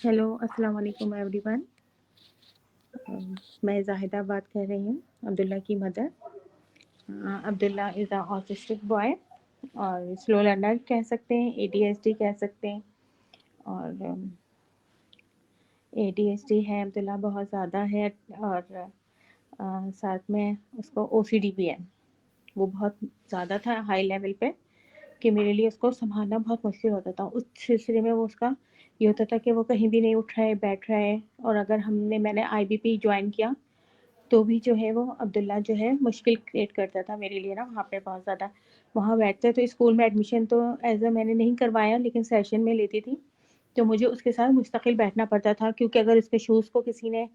Hello, अस्सलाम वालेकुम everyone. मैं ज़ाहिदा बात कर रही हूँ, अब्दुल्ला की mother. Abdullah is a autistic boy और स्लो लर्नर कह सकते हैं, एडीएचडी कह सकते हैं। और एडीएचडी है अब्दुल्ला, बहुत ज़्यादा है। और साथ में उसको ओसीडी भी है। वो बहुत ज़्यादा था, हाई लेवल पे, कि मेरे लिए उसको संभालना बहुत मुश्किल होता था। उस सिलसिले में वो उसका ये होता था कि वो कहीं भी नहीं उठ रहा है, बैठ रहा है। और अगर मैंने आईबीपी ज्वाइन किया तो भी जो है वो अब्दुल्ला जो है मुश्किल क्रिएट करता था मेरे लिए ना, वहाँ पे बहुत ज़्यादा। वहाँ बैठते तो स्कूल में एडमिशन तो एज अ मैंने नहीं करवाया, लेकिन सेशन में लेती थी तो मुझे उसके साथ मुस्तकिल बैठना पड़ता था, क्योंकि अगर उसके शूज़ को किसी ने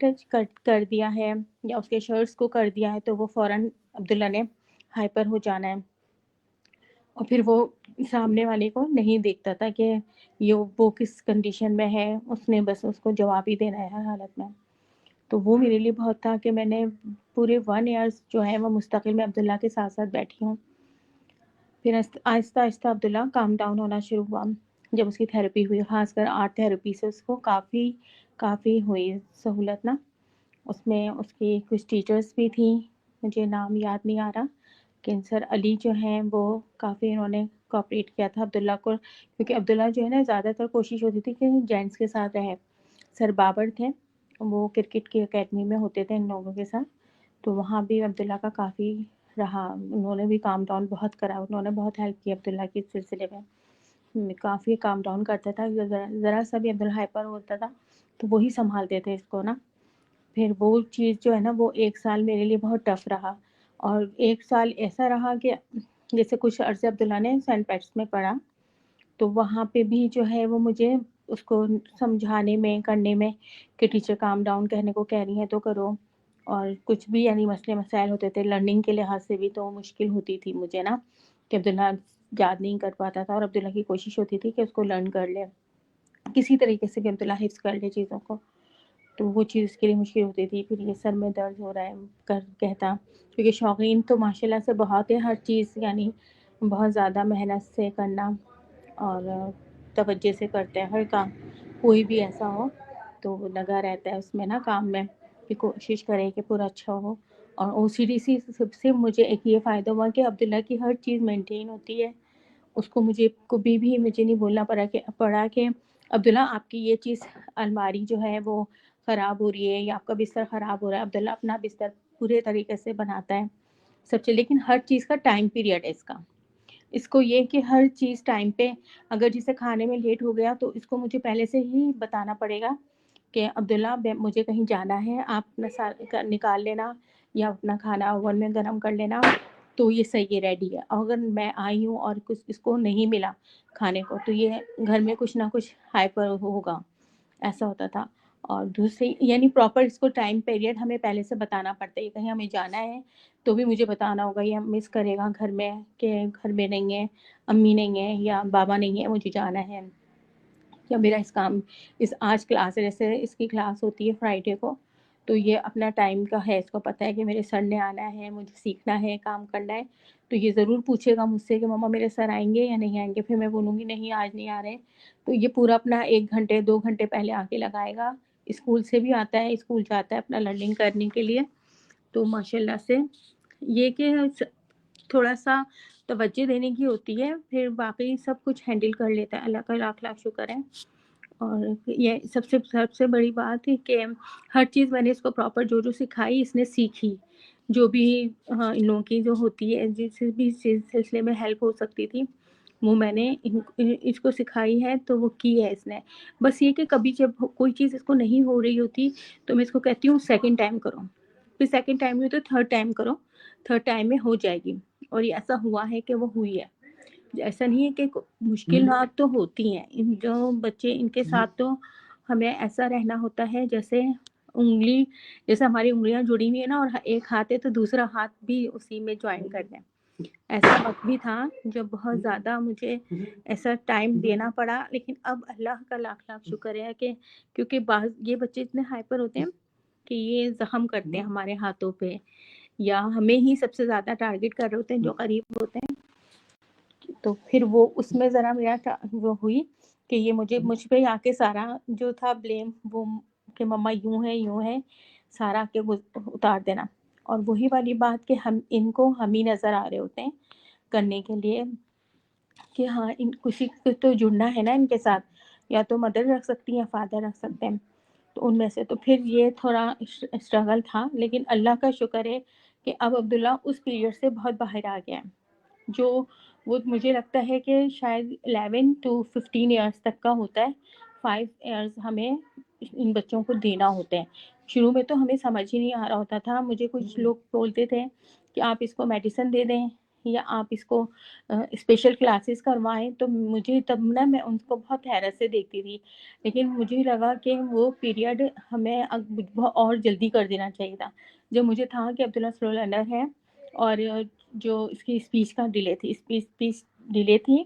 टच कर दिया है या उसके शर्ट्स को कर दिया है तो वो फ़ौरन अब्दुल्ला ने हाइपर हो जाना है। और फिर वो सामने वाले को नहीं देखता था कि ये वो किस कंडीशन में है, उसने बस उसको जवाब ही देना है हर हालत में। तो वो मेरे लिए बहुत था कि मैंने पूरे 1 ईयर्स जो है वो मुस्तकिल में अब्दुल्ला के साथ-साथ बैठी हूँ। फिर आहिस्ता-आहिस्ता अब्दुल्ला काम डाउन होना शुरू हुआ, जब उसकी थेरेपी हुई, ख़ासकर आर्ट थेरेपी से उसको काफ़ी हुई सहूलत ना। उसमें उसकी कुछ टीचर्स भी थी, मुझे नाम याद नहीं आ रहा, लेकिन सर अली जो हैं वो काफ़ी उन्होंने कोऑपरेट किया था अब्दुल्ला को, क्योंकि अब्दुल्ला जो है ना ज़्यादातर कोशिश होती थी कि जेंट्स के साथ रहे। सर बाबर थे, वो क्रिकेट की अकेडमी में होते थे इन लोगों के साथ, तो वहाँ भी अब्दुल्ला का काफ़ी रहा। उन्होंने भी काम डाउन बहुत करा, उन्होंने बहुत हेल्प की अब्दुल्ला की इस सिलसिले में। काफ़ी काम डाउन करता था, ज़रा सा भी अब्दुल्ला हाइपर होता था तो वही सँभालते थे इसको ना। फिर वो चीज़ जो है ना वो 1 साल मेरे लिए बहुत टफ़ रहा। और 1 साल ऐसा रहा कि जैसे कुछ अर्से अब्दुल्ला ने सेंट पैट्स में पढ़ा, तो वहाँ पे भी जो है वो मुझे उसको समझाने में, करने में, कि टीचर काम डाउन कहने को कह रही हैं तो करो। और कुछ भी यानी मसले मसाइल होते थे लर्निंग के लिहाज से भी, तो मुश्किल होती थी मुझे ना, कि अब्दुल्ला याद नहीं कर पाता था और अब्दुल्ला की कोशिश होती थी कि उसको लर्न कर ले, किसी तरीके से भी अब्दुल्ला हिफ्ज़ कर ले चीज़ों को। तो वो चीज़ उसके लिए मुश्किल होती थी। फिर ये सर में दर्द हो रहा है कर कहता, क्योंकि शौकीन तो माशाल्लाह से बहुत है, हर चीज़ यानी बहुत ज़्यादा मेहनत से करना और तवज्जो से करते हैं हर काम। कोई भी ऐसा हो तो वो लगा रहता है उसमें ना काम में, कि कोशिश करे कि पूरा अच्छा हो। और ओसीडी से सबसे मुझे एक ये फ़ायदा हुआ कि अब्दुल्ला की हर चीज़ मेंटेन होती है। उसको मुझे कभी भी मुझे नहीं बोलना पड़ा कि अब्दुल्ला आपकी ये चीज़ अलमारी जो है वो ख़राब हो रही है या आपका बिस्तर ख़राब हो रहा है। अब्दुल्ला अपना बिस्तर पूरे तरीके से बनाता है सब चीज़, लेकिन हर चीज़ का टाइम पीरियड है इसका। इसको ये कि हर चीज़ टाइम पे, अगर जैसे खाने में लेट हो गया तो इसको मुझे पहले से ही बताना पड़ेगा कि अब्दुल्ला मुझे कहीं जाना है, आप अपना निकाल लेना या अपना खाना ओवन में गर्म कर लेना, तो ये सही है, रेडी है। और अगर मैं आई हूँ और कुछ इसको नहीं मिला खाने को, तो ये घर में कुछ ना कुछ हाइपर होगा, ऐसा होता था। और दूसरी यानी प्रॉपर इसको टाइम पीरियड हमें पहले से बताना पड़ता है, कहीं हमें जाना है तो भी मुझे बताना होगा, या मिस करेगा घर में कि घर में नहीं है, अम्मी नहीं है या बाबा नहीं है, मुझे जाना है, या मेरा इस काम इस आज क्लास है, जैसे इसकी क्लास होती है फ्राइडे को, तो ये अपना टाइम का है, इसको पता है कि मेरे सर ने आना है, मुझे सीखना है, काम करना है। तो ये ज़रूर पूछेगा मुझसे कि मम्मा मेरे सर आएँगे या नहीं आएँगे? फिर मैं बोलूँगी नहीं आज नहीं आ रहे। तो ये पूरा अपना 1 घंटे 2 घंटे पहले आके लगाएगा। स्कूल से भी आता है, स्कूल जाता है अपना लर्निंग करने के लिए। तो माशाल्लाह से ये कि थोड़ा-सा तवज्जो देने की होती है, फिर बाकी सब कुछ हैंडल कर लेता है। अल्लाह का लाख-लाख शुक्र है। और ये सबसे सबसे बड़ी बात है कि हर चीज़ मैंने इसको प्रॉपर जो-जो सिखाई इसने सीखी। जो भी इन लोगों की जो होती है, जिस भी सिलसिले में हेल्प हो सकती थी, वो मैंने इसको सिखाई है, तो वो की है इसने। बस ये कि कभी जब कोई चीज़ इसको नहीं हो रही होती, तो मैं इसको कहती हूँ सेकंड टाइम करो, फिर सेकंड टाइम नहीं तो थर्ड टाइम करो, थर्ड टाइम में हो जाएगी। और ये ऐसा हुआ है कि वो हुई है। ऐसा नहीं है कि मुश्किलात तो होती हैं, इन जो बच्चे इनके साथ तो हमें ऐसा रहना होता है उँगली जैसे हमारी उँगलियाँ जुड़ी हुई है ना, और एक हाथ है तो दूसरा हाथ भी उसी में जॉइन कर दें। ऐसा वक़्त भी था जब बहुत ज़्यादा मुझे ऐसा टाइम देना पड़ा, लेकिन अब अल्लाह का लाख-लाख शुक्र है कि क्योंकि ये बच्चे इतने हाइपर होते हैं कि ये ज़ख्म करते हैं हमारे हाथों पे, या हमें ही सबसे ज़्यादा टारगेट कर रहे होते हैं जो करीब होते हैं। तो फिर वो उसमें ज़रा मेरा वो हुई, कि ये मुझ पे आके सारा जो था ब्लेम वो कि मम्मा यूँ है, सारा आके उतार देना। और वही वाली बात कि हम ही नज़र आ रहे होते हैं करने के लिए कि हाँ, इन किसी को तो जुड़ना है ना इनके साथ, या तो मदर रख सकती है या फादर रख सकते हैं, तो उनमें से। तो फिर ये थोड़ा स्ट्रगल था, लेकिन अल्लाह का शुक्र है कि अब अब्दुल्ला उस पीरियड से बहुत बाहर आ गया है। जो वो मुझे लगता है कि शायद 11 टू 15 इयर्स तक का होता है। 5 इयर्स हमें इन बच्चों को देना होते हैं। शुरू में तो हमें समझ ही नहीं आ रहा होता था। मुझे कुछ लोग बोलते थे कि आप इसको मेडिसिन दे दें या आप इसको स्पेशल क्लासेस करवाएं, तो मुझे तब ना मैं उनको बहुत हैरत से देखती थी। लेकिन मुझे लगा कि वो पीरियड हमें अब और जल्दी कर देना चाहिए था। जब मुझे था कि अब्दुल्ला स्लो लर्नर है और जो इसकी स्पीच डिले थी,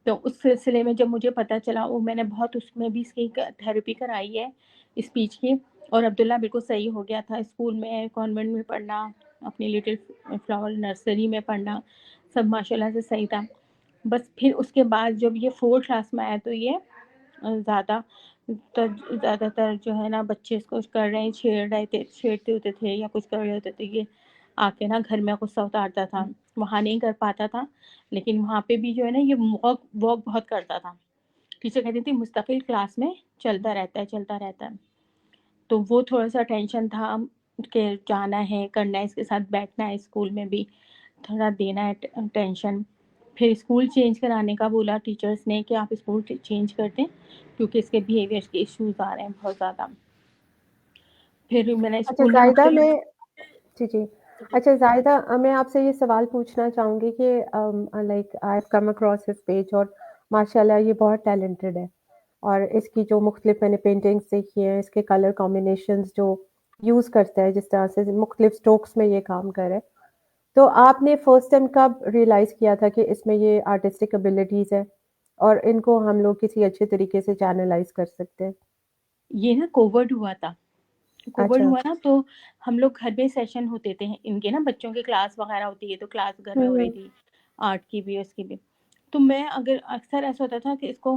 तो उस सिलसिले में जब मुझे पता चला, वो मैंने बहुत उसमें भी इसकी थेरेपी कराई है स्पीच की, और अब्दुल्ला बिल्कुल सही हो गया था। स्कूल में, कॉन्वेंट में पढ़ना, अपनी लिटिल फ्लावर नर्सरी में पढ़ना, सब माशाल्लाह से सही था। बस फिर उसके बाद जब ये 4th क्लास में आया, तो ये ज़्यादातर जो है ना बच्चे इसको कर रहे हैं, छेड़ते होते थे या कुछ कर रहे होते थे, ये आके ना घर में गुस्सा उतारता था। वहाँ नहीं कर पाता था, लेकिन वहाँ पे भी जो है ना ये वॉक वॉक बहुत करता था। टीचर कहती थी मुस्तकिल क्लास में चलता रहता है। तो वो थोड़ा-सा टेंशन था कि जाना है, करना है, इसके साथ बैठना है, स्कूल में भी थोड़ा देना है टेंशन। फिर स्कूल चेंज कराने का बोला टीचर्स ने कि आप स्कूल चेंज कर दें, क्योंकि इसके बिहेवियर के इश्यूज़ आ रहे हैं बहुत ज़्यादा। फिर मैंने अच्छा स्कूल में ज़ाहिदा, मुख्तलिफ मैं जी, जी। अच्छा ज़ाहिदा, मैं आपसे ये सवाल पूछना चाहूँगी कि like I have come across his page, और माशाल्लाह ये बहुत टैलेंटेड है। और इसकी जो मुख्तलिफ मैंने पेंटिंग्स देखी हैं, इसके कलर कॉम्बिनेशंस जो यूज़ करता है, जिस तरह से मुख्तलिफ स्ट्रोक्स में ये काम करे। तो आपने फर्स्ट टाइम कब रियलाइज़ किया था कि इसमें ये आर्टिस्टिक एबिलिटीज़ है और इनको हम लोग किसी अच्छे तरीके से चैनलाइज़ कर सकते हैं? ये ना कोविड हुआ था। कोविड अच्छा। हुआ ना, तो हम लोग घर में सेशन होते थे इनके ना, बच्चों की क्लास वगैरह होती है, तो क्लास घर में हुँ, हो रही हुँ। थी, आर्ट की भी उसकी भी। तो मैं अगर अक्सर ऐसा होता था कि इसको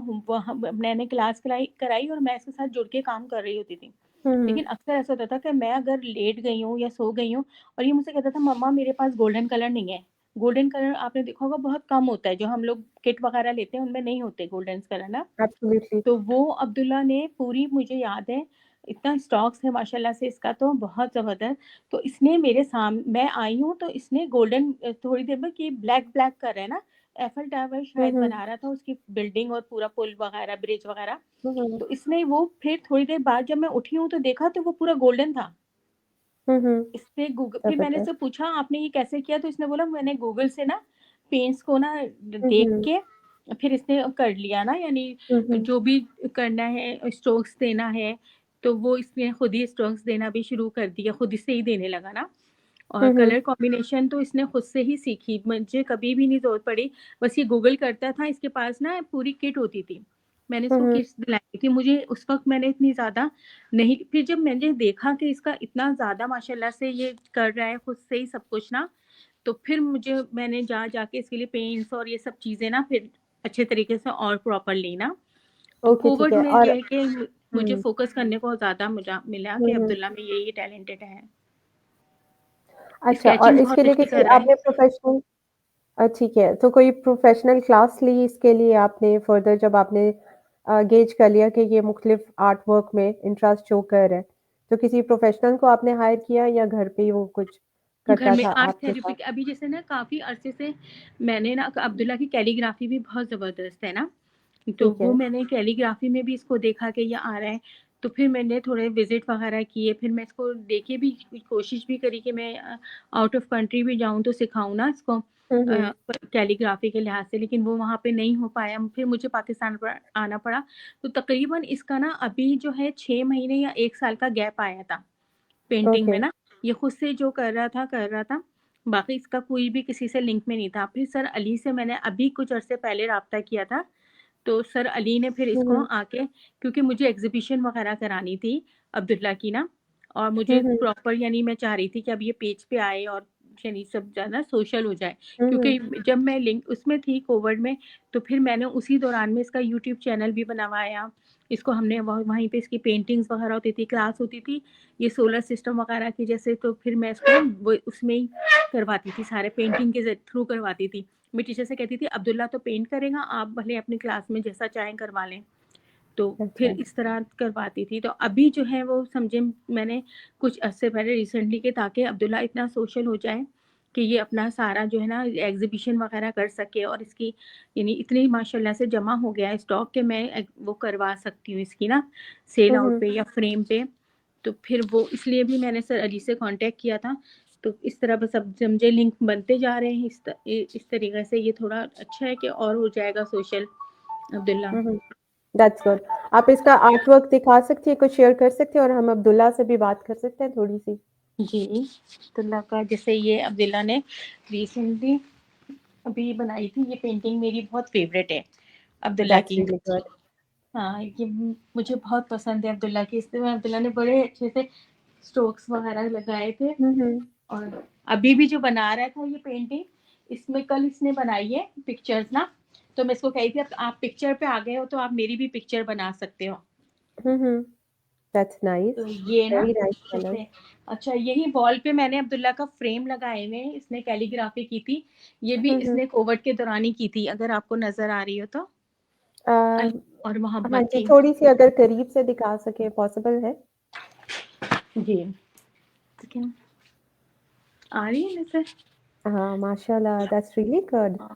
मैंने क्लास कराई और मैं इसके साथ जुड़ के काम कर रही होती थी। हुँ, हुँ। लेकिन अक्सर ऐसा होता था कि मैं अगर लेट गई हूँ या सो गई हूँ, और ये मुझसे कहता था मम्मा मेरे पास गोल्डन कलर नहीं है। गोल्डन कलर आपने देखा होगा बहुत कम होता है, जो हम लोग किट वगैरह लेते हैं उनमें नहीं होते गोल्डन कलर ना। एब्सोल्युटली। तो वो अब्दुल्ला ने पूरी, मुझे याद है, इतना स्टॉक्स है माशाल्लाह से इसका तो बहुत ज़बरदस्त। तो इसने मेरे मैं आई हूँ तो इसने गोल्डन थोड़ी देर में कि ब्लैक कर रहा है ना, एफल टावर हुँ, शायद हुँ। बना रहा था, उसकी बिल्डिंग और पूरा पुल वगैरह, ब्रिज वगैरह। हुँ, हुँ। तो इसने वो फिर थोड़ी देर बाद जब मैं उठी हूँ तो देखा तो वो पूरा गोल्डन था। हुँ, हुँ। इसने गूगल, फिर मैंने इससे ज़बरदस्त। पूछा आपने ये कैसे किया, तो इसने बोला मैंने गूगल से ना पेंट्स को ना हुँ, देख हुँ। के फिर इसने कर लिया ना, यानी हुँ, हुँ। जो भी करना है, स्ट्रोक्स देना है, तो वो इसने खुद ही स्ट्रोक्स देना भी शुरू कर दिया, खुद से ही देने लगा ना। और हुँ, हुँ। कलर कॉम्बिनेशन तो इसने खुद से ही सीखी, मुझे कभी भी नहीं ज़रूरत पड़ी। बस ये गूगल करता था, इसके पास ना पूरी किट होती थी। मैंने हुँ, इसको हुँ। किट्स दिलाई थी, मुझे उस वक़्त मैंने इतनी ज़्यादा नहीं, फिर जब मैंने देखा कि इसका इतना ज़्यादा माशाल्लाह से ये कर रहा है खुद से ही सब कुछ ना, तो फिर मैंने जाके इसके लिए पेंट्स और ये सब चीज़ें ना फिर अच्छे तरीके से और प्रॉपर ली ना। तो ओके, ठीक कोविड है। में और ये है कि मुझे हुँ, फ़ोकस करने को ज़्यादा मुझा मिला हुँ, कि हुँ। अब्दुल्ला में ये टैलेंटेड है। अच्छा, और स्केचिंग इसके बहुत लिए अच्छी किसी कर रहा है। आपने प्रोफ़ेशनल ठीक है। तो कोई प्रोफ़ेशनल क्लास ली इसके लिए आपने फ़र्दर, जब आपने गेज कर लिया कि ये मुख्तलिफ आर्ट वर्क में इंटरेस्ट शो कर रहा है, तो किसी प्रोफ़ेशनल को आपने हायर किया या घर पे ही वो कुछ घर करता में था आर्ट आपके थेरेपी साथ? अभी जैसे ना काफ़ी अरसे से मैंने ना अब्दुल्ला की कैलीग्राफी भी बहुत ज़बरदस्त है ना, तो ठीक वो है। मैंने कैलीग्राफी में भी इसको देखा कि ये आ रहा है, तो फिर मैंने थोड़े विज़िट वगैरह किए, फिर मैं इसको देखे भी, कोशिश भी करी कि मैं आउट ऑफ कंट्री भी जाऊँ तो सिखाऊँ ना इसको हुँ, हुँ। कैलीग्राफी के लिहाज से, लेकिन वो वहाँ पे नहीं हो पाया। फिर मुझे पाकिस्तान आना पड़ा। तो तकरीबन इसका ना अभी जो है 6 महीने या 1 साल का गैप आया था पेंटिंग ओके। में ना। ये खुद से जो कर रहा था, बाकी इसका कोई भी किसी से लिंक में नहीं था। फिर सर अली से मैंने अभी कुछ अरसे पहले राब्ता किया था, तो सर अली ने फिर हुँ, इसको हुँ। आके, क्योंकि मुझे एग्ज़िबिशन वग़ैरह करानी थी अब्दुल्ला की ना, और हुँ, मुझे हुँ। प्रॉपर, यानी मैं चाह रही थी कि अब ये पेज पे आए और इंटरेक्शन ये सब ज़्यादा सोशल हो जाए, हम्म, क्योंकि जब मैं लिंक उसमें थी कोविड में, तो फिर मैंने उसी दौरान में इसका यूट्यूब चैनल भी बनवाया। इसको हमने वहीं पे इसकी पेंटिंग्स वगैरह होती थी, क्लास होती थी ये सोलर सिस्टम वगैरह की जैसे, तो फिर मैं इसको वो उसमें ही करवाती थी, सारे पेंटिंग के थ्रू करवाती थी। मैं टीचर से कहती थी अब्दुल्ला तो पेंट करेगा, आप भले अपनी क्लास में जैसा चाहें करवा लें। तो फिर अच्छा। इस तरह करवाती थी। तो अभी जो है वो समझे मैंने कुछ अर्से पहले रिसेंटली के, ताकि अब्दुल्ला इतना सोशल हो जाए कि ये अपना सारा जो है ना एग्जीबिशन वगैरह कर सके, और इसकी यानी इतनी माशाल्लाह से जमा हो गया है स्टॉक कि मैं वो करवा सकती हूँ इसकी ना सेल आउट पे या फ्रेम पे। तो फिर वो इसलिए भी मैंने सर अली से कांटेक्ट किया था। तो इस तरह बस अब समझे लिंक बनते जा रहे हैं इस तरीके से। ये थोड़ा अच्छा है कि और हो जाएगा सोशल अब्दुल्ला। That's good. आप इसका आर्ट वर्क दिखा सकती है, कुछ शेयर कर सकते हैं, और हम अब्दुल्ला से भी बात कर सकते हैं थोड़ी सी। जी अब्दुल्ला का जैसे ये अब्दुल्ला ने रिसेंटली अभी बनाई थी ये पेंटिंग, मेरी बहुत फेवरेट है अब्दुल्ला दैट्स की। Really good. हाँ ये मुझे बहुत पसंद है अब्दुल्ला की। इसमें अब्दुल्ला ने बड़े अच्छे से स्ट्रोक्स वगैरह लगाए थे। और अभी भी जो बना रहा था ये पेंटिंग, इसमें कल इसने बनाई है पिक्चर्स ना, तो मैं इसको कही थी आप पिक्चर पे आ गए हो तो आप मेरी भी पिक्चर बना सकते हो। That's nice. तो ये ना वेरी नाइस कलर। जैसे अच्छा यही वॉल पे मैंने अब्दुल्ला का फ्रेम लगाए हुए हैं, इसने कैलीग्राफी की थी। ये भी इसने कोविड के दौरान ही की थी, अगर आपको नजर आ रही हो तो। अल और हाँ मोहब्बत जी, की। थोड़ी सी अगर करीब से दिखा सके, पॉसिबल है? जी ठीक है, आ रही है नजर। हाँ, माशाल्लाह, दैट्स रियली गुड। हाँ,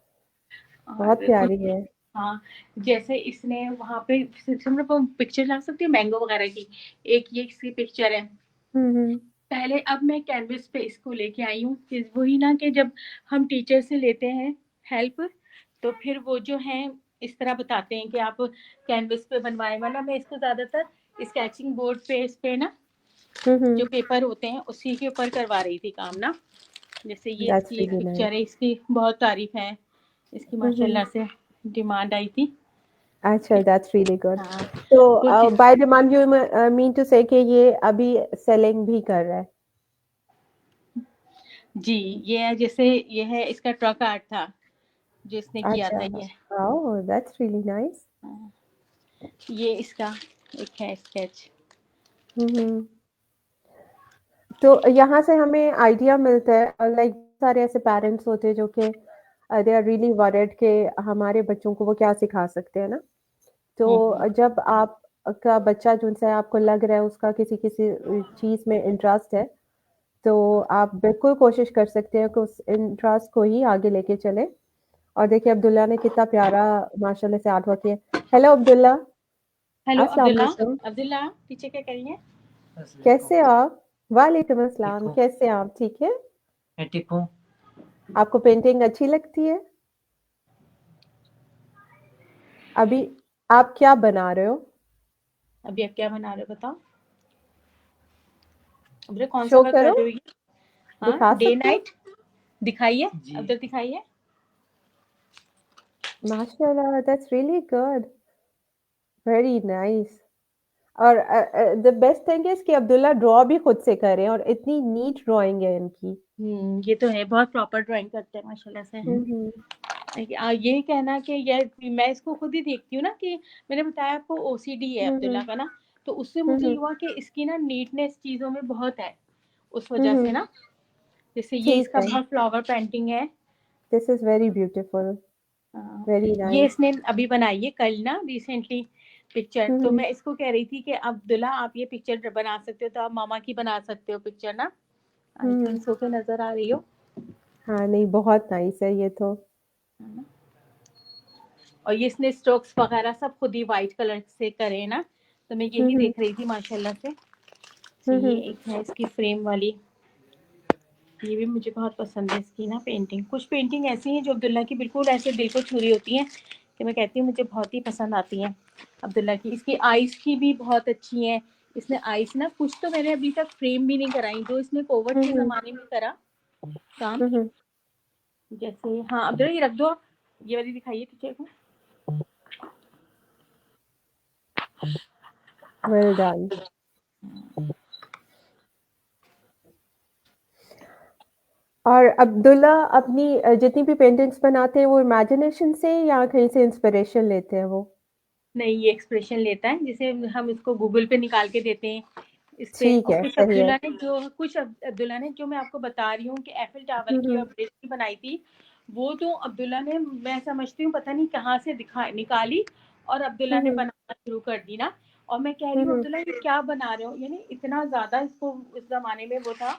बहुत और प्यारी कुछ है। हाँ जैसे इसने वहां पे सिस्टम में पिक्चर ला सकती है मैंगो वगैरह की। एक ये इसकी पिक्चर है हम्म। पहले, अब मैं कैनवस पे इसको लेके आई हूँ कि वही ना कि जब हम टीचर से लेते हैं हेल्प, तो फिर वो जो है इस तरह बताते हैं कि आप कैनवस पे बनवाए, वरना मैं इसको ज्यादातर स्केचिंग बोर्ड पे इस पे ना जो पेपर होते हैं उसी के ऊपर करवा रही थी काम ना। जैसे ये दैट्स इसकी एक रियली नाइस। पिक्चर है, इसकी बहुत तारीफ है, इसकी माशाल्लाह से डिमांड आई थी। अच्छा, दैट्स रियली गुड। हाँ कुछ तो by demand you mean to say कि ये अभी सेलिंग भी कर रहा है? जी ये है, जैसे ये है इसका ट्रक आर्ट था जो इसने किया अच्छा। था ये। ओह, दैट्स रियली नाइस। हाँ, ये इसका एक है स्केच। हम्म। तो यहाँ से हमें आइडिया मिलता है, लाइक सारे ऐसे पेरेंट्स होते हैं जो कि दे आर रियली वरीड कि हमारे बच्चों को वो क्या सिखा सकते हैं ना। तो जब आप का बच्चा जो है आपको लग रहा है उसका किसी किसी चीज़ में इंटरेस्ट है, तो आप बिल्कुल कोशिश कर सकते हैं कि उस इंटरेस्ट को ही आगे लेके चलें। और देखिए अब्दुल्ला ने कितना प्यारा माशाल्लाह से आर्ट वर्क किया। हेलो अब्दुल्ला। हेलो अस्सलाम अब्दुल्ला। वालेकुम। अब्दुल्ला पीछे क्या करिए। कैसे हो आप? वालेकुम अस्सलाम, कैसे हैं आप? ठीक है? मैं ठीक हूँ। आपको पेंटिंग अच्छी लगती है? अभी आप क्या बना रहे हो? अभी आप क्या बना रहे हो बताओ। अब्दुल्ला कौन सा शो वर्क कर करो, रहे हो ये? हाँ दिखा डे सकते हो? नाइट दिखाइए, जी। अब्दुल दिखाइए। माशाल्लाह, that's really good, very nice. और द बेस्ट थिंग इज कि अब्दुल्ला ड्रॉ भी खुद से करे, और इतनी नीट ड्राइंग है इनकी। ये तो है, बहुत प्रॉपर ड्राइंग करते हैं माशाल्लाह से। हम्म ये कहना कि यार मैं इसको खुद ही देखती हूँ ना कि मैंने बताया आपको ओसीडी है अब्दुल्ला का ना, तो उससे मुझे ये हम्म हुआ कि इसकी ना नीटनेस चीजों में बहुत है, उस वजह से हम्म। ना। जैसे ये ठीक इसका है, बहुत फ्लावर पेंटिंग है। दिस इज वेरी ब्यूटीफुल, हाँ, वेरी ये नाइस। इसने अभी बनाई है कल ना रिसेंटली पिक्चर। तो हम्म मैं इसको कह रही थी कि अब्दुल्ला आप ये पिक्चर बना सकते हो तो आप मामा की बना सकते हो पिक्चर ना। आई हम्म। थिंक सो के नजर आ रही हो। हाँ नहीं, बहुत नाइस है ये तो। है ना? और ये इसने स्ट्रोक्स वगैरह सब खुद ही व्हाइट कलर से करे ना, तो मैं यही हम्म देख रही थी माशाल्लाह से। तो ये हम्म। एक है इसकी फ्रेम वाली, ये भी मुझे बहुत पसंद है इसकी ना पेंटिंग। कुछ पेंटिंग ऐसी हैं जो अब्दुल्ला की बिल्कुल ऐसे दिल को छू रही होती हैं कि मैं कहती हूँ मुझे बहुत ही पसंद आती हैं अब्दुल्ला की। इसकी आइस की भी बहुत अच्छी हैं। इसने आइस ना कुछ तो मैंने अभी तक फ्रेम भी नहीं कराई, जो इसने कोविड के हम्म जमाने में करा काम। हम्म। जैसे हाँ अब्दुल्ला ये रख दो आप, ये वाली दिखाइए टीचर को। Well done. और अब्दुल्ला अपनी जितनी भी पेंटिंग्स बनाते हैं वो इमेजिनेशन से या कहीं से इंस्पिरेशन लेते हैं वो? नहीं, ये एक्सप्रेशन लेता है, जिसे हम इसको गूगल पे निकाल के देते हैं इस पे। ठीक और है, कुछ सही है। अब्दुल्ला ने जो मैं आपको बता रही हूँ कि एफिल टावर हुँ, की और हुँ। ब्रिज की बनाई थी, वो जो अब्दुल्ला ने, मैं समझती हूँ पता नहीं कहाँ से दिखा निकाली और अब्दुल्ला हुँ, ने हुँ। बनाना शुरू कर दी ना। और मैं कह रही हुँ, हूँ हुँ। अब्दुल्ला ये क्या बना रहे हो, यानी इतना ज्यादा इसको उस जमाने में वो था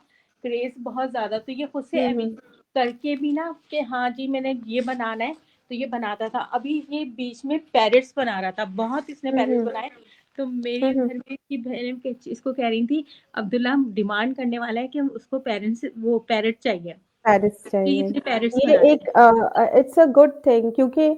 क्रेज बहुत ज्यादा, तो ये खुद से हुँ, हुँ। करके भी ना कि हाँ जी मैंने ये बनाना है, तो ये बनाता था। अभी ये बीच में पैरेट्स बना रहा था, बहुत इसने हुँ, पैरेट्स हुँ। बनाए। तो हुँ, मेरी हुँ। घर में की बहन इसको कह रही थी, अब्दुल्ला डिमांड करने वाला है कि हम उसको पेरेंट्स वो पैरेट चाहिए, पेरिस तो ये चाहिए। इतने पैरेट्स ये बना रहे एक इट्स अ गुड थिंग क्योंकि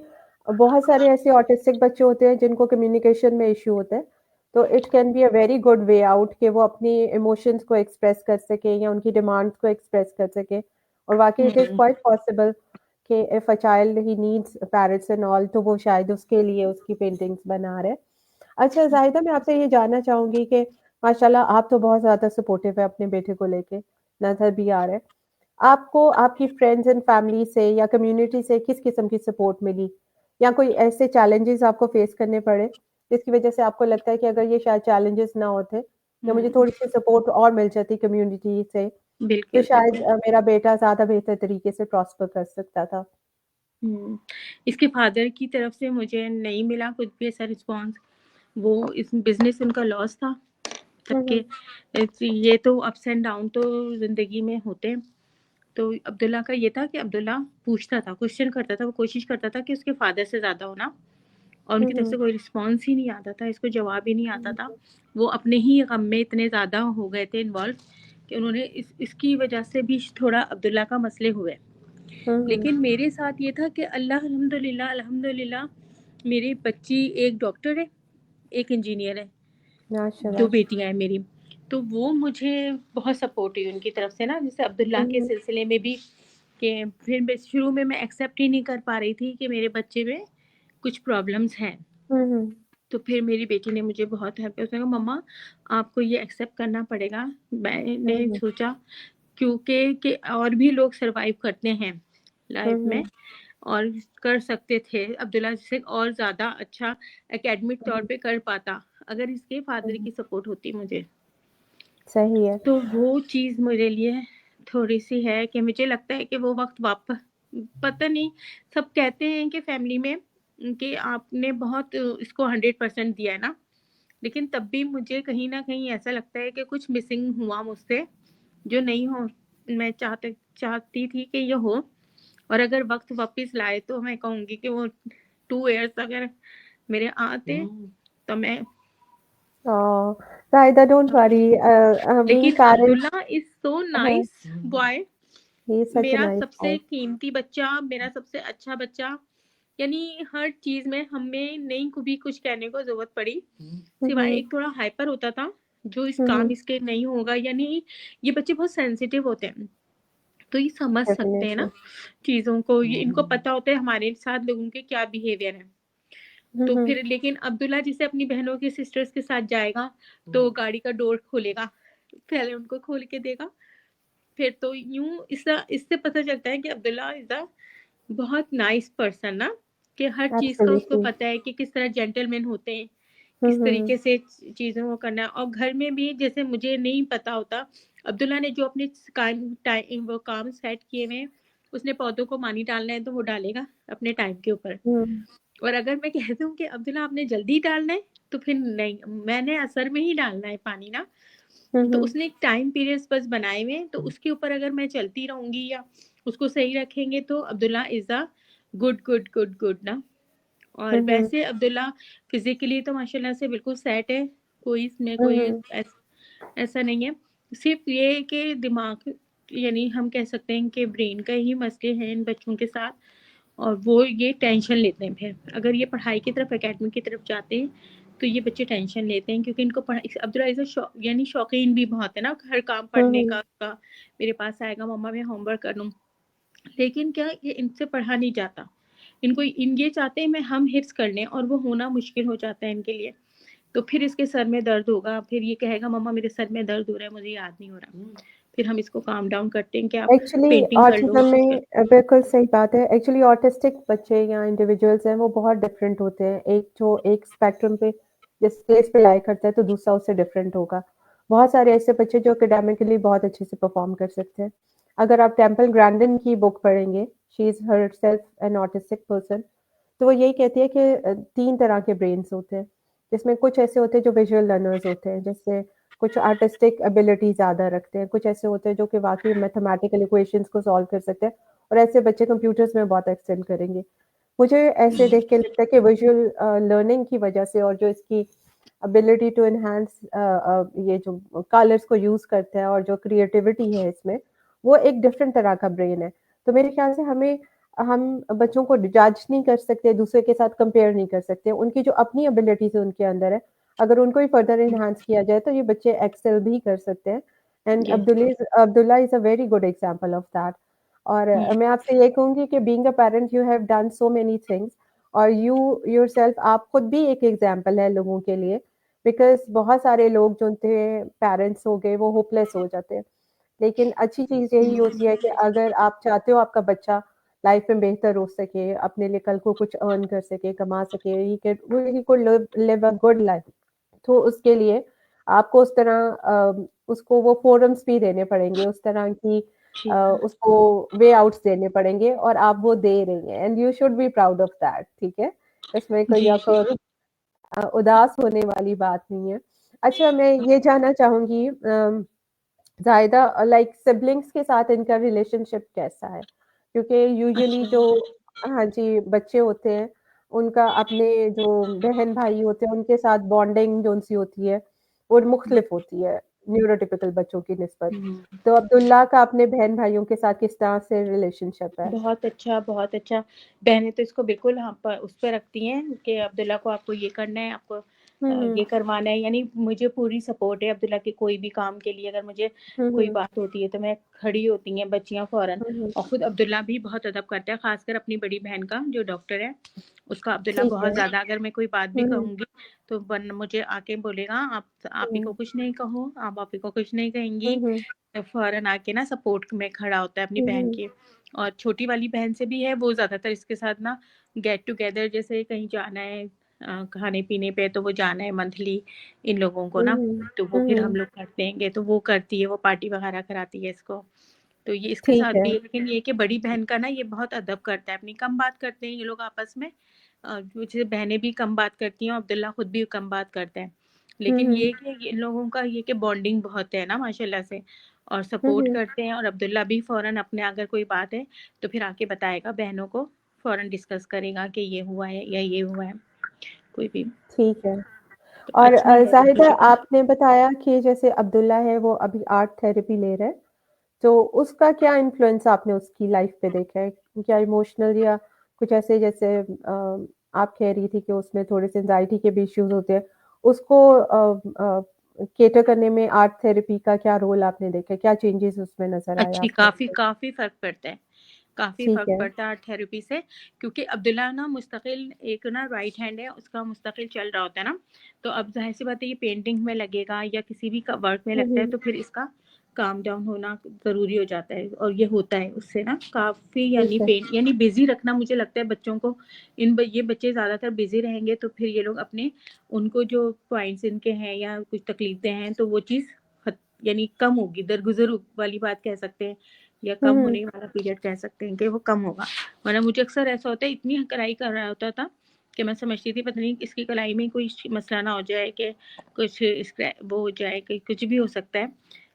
बहुत सारे ऐसे ऑटिस्टिक बच्चे होते हैं जिनको कम्युनिकेशन में इश्यू होता है। तो it can be a very good way out कि वो अपनी इमोशंस को एक्सप्रेस कर सकें या उनकी डिमांड्स को एक्सप्रेस कर सकें। और वाक़ई इट इज़ हैं। क्वाइट पॉसिबल कि if a child he needs parrots and all तो वो शायद उसके लिए उसकी पेंटिंग्स बना रहे हैं। अच्छा ज़ाहिदा मैं आपसे ये जानना चाहूँगी कि माशाल्लाह आप तो बहुत ज़्यादा सपोर्टिव है अपने बेटे को लेके, नज़र भी आ रहा है। आपको आपकी फ्रेंड्स एंड फैमिली से या कम्युनिटी से किस किस्म की सपोर्ट मिली? या कोई ऐसे चैलेंजेस आपको फेस करने पड़े, जिसकी वजह से आपको लगता है कि अगर ये शायद चैलेंजेस ना होते, या मुझे हम्म, थोड़ी-सी सपोर्ट और मिल जाती कम्युनिटी से, तो बिल्कुल शायद बिल्कुल। मेरा बेटा ज़्यादा बेहतर तरीके से प्रॉस्पर कर सकता था? हम्म, इसके फादर की तरफ से मुझे नहीं मिला कुछ भी ऐसा रिस्पॉन्स। वो इस बिजनेस उनका लॉस था हुँ, सबके। हुँ। ये तो अप्स एंड डाउन तो जिंदगी में होते हैं। तो अब्दुल्ला का ये था कि अब्दुल्ला पूछता था, क्वेश्चन करता था, वो कोशिश करता था कि उसके फादर से ज़्यादा होना, और हुँ, उनकी तरफ से हुँ। कोई रिस्पॉन्स ही नहीं आता था, इसको जवाब ही नहीं आता हुँ, था। वो अपने ही गम में इतने ज़्यादा हो गए थे इन्वॉल्व कि उन्होंने इसकी वजह से भी थोड़ा अब्दुल्ला का मसले हुए। हुँ, हुँ। लेकिन मेरे साथ ये था कि अल्लाह अल्हम्दुलिल्लाह अल्हम्दुलिल्लाह, मेरी बच्ची एक डॉक्टर है, एक इंजीनियर है, दो माशाल्लाह। बेटियां हैं मेरी। तो वो मुझे बहुत सपोर्ट हुई उनकी तरफ से ना, जैसे अब्दुल्ला हुँ, के हुँ। सिलसिले में भी, कि फिर शुरू में मैं एक्सेप्ट ही नहीं कर पा रही थी कि मेरे बच्चे में कुछ प्रॉब्लम्स हैं। हुँ, हुँ। तो फिर मेरी बेटी ने मुझे बहुत हेल्प किया, उसने कहा मम्मा आपको ये एक्सेप्ट करना पड़ेगा। हुँ, मैंने हुँ। सोचा क्योंकि कि और भी लोग सरवाइव करते हैं हुँ, लाइफ में हुँ। और कर सकते थे, अब्दुल्ला से और ज़्यादा अच्छा एकेडमिक हुँ, तौर हुँ। पे कर पाता अगर इसके हुँ, फादर हुँ। की सपोर्ट होती मुझे। सही है। तो वो चीज़ मेरे लिए थोड़ी-सी है कि मुझे लगता है कि वो वक़्त पता नहीं, सब कहते हैं कि फैमिली में कि आपने बहुत इसको 100% दिया है ना, लेकिन तब भी मुझे कहीं न कहीं ऐसा लगता है कि कुछ मिसिंग हुआ मुझसे, जो नहीं हो, मैं चाहती थी कि ये हो। और अगर वक़्त वापस लाए तो मैं कहूँगी कि वो 2 इयर्स अगर मेरे आते तो मैं। ओह! Saida, don't worry. Being लेकिन parents, अब्दुल्ला इज़ सो हाँ, nice boy, he is such a मेरा nice सबसे boy. कीमती बच्चा, मेरा सबसे अच्छा बच्चा, यानी हर चीज़ में हमें नहीं कभी कुछ कहने को ज़रूरत पड़ी, हुँ, सिवाय हुँ। एक थोड़ा हाइपर होता था, जो इस हुँ, काम हुँ। इसके नहीं होगा, यानी ये बच्चे बहुत सेंसिटिव होते हैं, तो ये समझ सकते हैं ना Definitely. चीज़ों को, ये इनको पता होता है हमारे साथ लोगों के क्या बिहेवियर है। हुँ, तो हुँ। फिर लेकिन अब्दुल्ला जैसे अपनी बहनों के सिस्टर्स के साथ जाएगा, तो गाड़ी का डोर खोलेगा, पहले उनको खोल के देगा, फिर तो यूँ इससे इससे पता चलता है कि अब्दुल्ला इज़ अ बहुत नाइस पर्सन ना, कि हर चीज़ का उसको Absolutely. पता है कि किस तरह जेंटलमैन होते हैं, हुँ, किस हुँ। तरीके से चीज़ों को करना है। और घर में भी जैसे मुझे नहीं पता होता, अब्दुल्ला ने जो अपने वो काम सेट किए हुए हैं, उसने पौधों को पानी डालना है तो वो डालेगा अपने टाइम के ऊपर। हुँ। और अगर मैं कह दूँ कि अब्दुल्ला आपने जल्दी डालना है, तो फिर नहीं, मैंने असर में ही डालना है पानी ना। हुँ, तो हुँ। उसने एक टाइम पीरियड्स बस बनाए हुए हैं, तो उसके ऊपर अगर मैं चलती रहूँगी या उसको सही रखेंगे तो अब्दुल्ला इज़ अ गुड ना। और हुँ, हुँ। वैसे अब्दुल्ला फिज़िकली तो माशाल्लाह से बिल्कुल सेट है, कोई इसमें हुँ, कोई हुँ। ऐसा नहीं है। सिर्फ़ ये है कि दिमाग, यानी हम कह सकते हैं कि ब्रेन का ही मसले हैं इन बच्चों के साथ, और वो ये टेंशन लेते हैं फिर। अगर ये पढ़ाई की तरफ, एकेडमी की तरफ जाते हैं, तो ये बच्चे टेंशन लेते हैं क्योंकि इनको अब्दुल्ला इज़ अ यानी शौकीन भी बहुत है ना, हर काम हुँ, पढ़ने हुँ। का उसका। मेरे पास आएगा, मम्मा मैं होमवर्क कर लूँ। लेकिन क्या ये इनसे पढ़ा नहीं जाता। इनको ये चाहते हैं मैं हम हिफ्ज़ कर लें, और वो होना मुश्किल हो जाता है इनके लिए। तो फिर इसके सर में दर्द होगा, फिर ये कहेगा मम्मा मेरे सर में दर्द हो रहा है, मुझे याद नहीं हो रहा। फिर हम इसको काम डाउन करते हैं कि आप एक्चुअली पेंटिंग कर लो, ऑटिज़्म कुछ कर में बिल्कुल सही बात है। एक्चुअली ऑटिस्टिक बच्चे या इंडिविजुअल्स हैं वो बहुत डिफरेंट होते हैं। एक जो एक स्पेक्ट्रम पे जिस प्लेस पे लाई करता है तो दूसरा उससे डिफरेंट होगा। बहुत सारे ऐसे बच्चे जो एकेडमिकली बहुत अच्छे से परफॉर्म कर सकते हैं। अगर आप टेम्पल ग्रैंडन की बुक पढ़ेंगे, she is herself an autistic person, तो वो यही कहती है कि 3 तरह के ब्रेन्स होते हैं, जिसमें कुछ ऐसे होते हैं जो विजुअल लर्नर्स होते हैं, जैसे कुछ आर्टिस्टिक एबिलिटी ज़्यादा रखते हैं, कुछ ऐसे होते हैं जो कि वाक़ई मैथमेटिकल इक्वेशंस को सॉल्व कर सकते हैं और ऐसे बच्चे कंप्यूटर्स में बहुत एक्सेल करेंगे। मुझे ऐसे देख के लगता है कि विजुअल लर्निंग की वजह से और जो इसकी एबिलिटी टू एनहांस ये जो कलर्स को यूज़ करता है और जो क्रिएटिविटी है इसमें, वो एक डिफरेंट तरह का ब्रेन है। तो मेरे ख्याल से हम बच्चों को जज नहीं कर सकते, दूसरे के साथ कंपेयर नहीं कर सकते। उनकी जो अपनी एबिलिटीज़ उनके अंदर है, अगर उनको ही फर्दर एनहांस किया जाए तो ये बच्चे एक्सेल भी कर सकते हैं। And yes. Abdullah is a very good example of that. और मैं आपसे ये कहूँगी कि being a parent you have done so many things और यू योरसेल्फ आप खुद भी एक एग्जांपल है लोगों के लिए, बिकॉज़ बहुत सारे लोग जो थे पेरेंट्स हो गए वो होपलेस हो जाते हैं। लेकिन अच्छी चीज़ यही होती है कि अगर आप चाहते हो आपका बच्चा लाइफ में बेहतर हो सके, अपने लिए कल को कुछ अर्न कर सके, कमा सके, he could live live a good life, तो उसके लिए आपको उस तरह उसको वो फोरम्स भी देने पड़ेंगे, उस तरह की उसको वे आउट्स देने पड़ेंगे और आप वो दे रही हैं and you should be proud of that, ठीक है? इसमें कोई जी जी। आपको उदास होने वाली बात नहीं है। अच्छा, मैं ये जानना चाहूँगी ज़ायदा लाइक सिबलिंग्स के साथ इनका रिलेशनशिप कैसा है? क्योंकि यूजुअली जो अच्छा। हाँ जी, बच्चे होते हैं, उनका अपने जो बहन-भाई होते हैं, उनके साथ बॉन्डिंग जो-सी होती है, वो मुख्तलिफ होती है, न्यूरोटिपिकल बच्चों की निस्बत। हम्म। तो अब्दुल्ला का अपने बहन-भाइयों के साथ किस तरह से रिलेशनशिप है? बहुत अच्छा, बहुत अच्छा। बहनें तो इसको बिल्कुल हाँ प उस पे रखती हैं कि अब्दुल्ला को आपको ये करना है, आपको हुँ, हुँ। ये करवाना है। यानी मुझे पूरी सपोर्ट है अब्दुल्ला के कोई भी काम के लिए। अगर मुझे हुँ, कोई हुँ। बात होती है तो मैं खड़ी होती हैं बच्चियाँ फ़ौरन। हुँ, हुँ। और खुद अब्दुल्ला भी बहुत अदब करता है, ख़ासकर अपनी बड़ी बहन का जो डॉक्टर है, उसका अब्दुल्ला ठीक है। बहुत ज़्यादा। अगर मैं कोई बात भी हुँ, हुँ। कहूँगी तो वन मुझे आके बोलेगा, आप ही को हुँ। कुछ नहीं कहो, आप ही को कुछ नहीं हुँ, कहेंगी। हुँ। फ़ौरन आके ना सपोर्ट में खड़ा होता है अपनी हुँ, बहन हुँ। के। और छोटी वाली बहन से भी है, वो ज़्यादातर इसके साथ ना गेट टुगेदर जैसे कहीं जाना है खाने-पीने पे, तो वो जाना है मंथली इन लोगों को हुँ, ना, हुँ। तो वो हुँ, फिर हम हुँ। लोग करते हैंगे, तो वो करती है, वो पार्टी वगैरह कराती है इसको। तो ये इसके ठीक साथ है। भी है, लेकिन ये है कि बड़ी बहन का ना ये बहुत अदब करता है अपनी, कम बात करते हैं ये लोग आपस में। जैसे बहनें भी कम बात करती हैं और अब्दुल्ला खुद भी कम बात करता है। हुँ, लेकिन हुँ। ये कि इन लोगों का ये कि बॉन्डिंग बहुत है ना माशाल्लाह से, और हुँ, सपोर्ट हुँ। करते हैं। और अब्दुल्ला भी फ़ौरन अपने अगर कोई बात है तो फिर आके बताएगा बहनों को, फ़ौरन डिस्कस करेगा कि ये हुआ है या ये हुआ है, कोई भी। ठीक है। तो और अच्छा है ज़ाहिदा बिल्कुल। आपने बताया कि जैसे अब्दुल्ला है वो अभी आर्ट थेरेपी ले रहा है, तो उसका क्या इन्फ्लुएंस आपने उसकी लाइफ पे देखा है? क्या इमोशनल या कुछ ऐसे जैसे आप कह रही थी कि उसमें थोड़े-से एंग्ज़ायटी के भी इश्यूज़ होते हैं, उसको कैटर करने में आर्ट थेरेपी का क्या रोल आपने देखा? क्या चेंजेस उसमें नज़र आए अच्छी, आपको? काफ़ी फ़र्क पड़ता है। काफ़ी ठीक फ़र्क है। पड़ता है आर्ट थेरेपी से, क्योंकि अब्दुल्ला ना मुस्तकिल एक ना राइट हैंड है, उसका मुस्तकिल चल रहा होता है ना, तो अब ज़ाहिर-सी बात है ये पेंटिंग में लगेगा या किसी भी क वर्क में हुँ, लगता है हुँ। तो फिर इसका काम डाउन होना ज़रूरी हो जाता है, और ये होता है उससे ना काफ़ी, ठीक यानी है। यानी बिज़ी रखना मुझे लगता है बच्चों को। ये बच्चे ज़्यादातर बिज़ी रहेंगे तो फिर ये लोग अपने, उनको जो पॉइंट्स इनके हैं या कुछ तकलीफ़ें हैं तो वो चीज़ यानी कम होगी, दरगुज़र वाली बात कह सकते हैं, या हुँ, कम हुँ। होने वाला पीरियड कह सकते हैं कि वो कम होगा। वरना मुझे अक्सर ऐसा होता है, इतनी कढ़ाई कर रहा होता था कि मैं समझती थी पता नहीं इसकी कलाई में कोई मसला ना हो जाए, कि कुछ वो हो जाए, कि कुछ भी हो सकता है।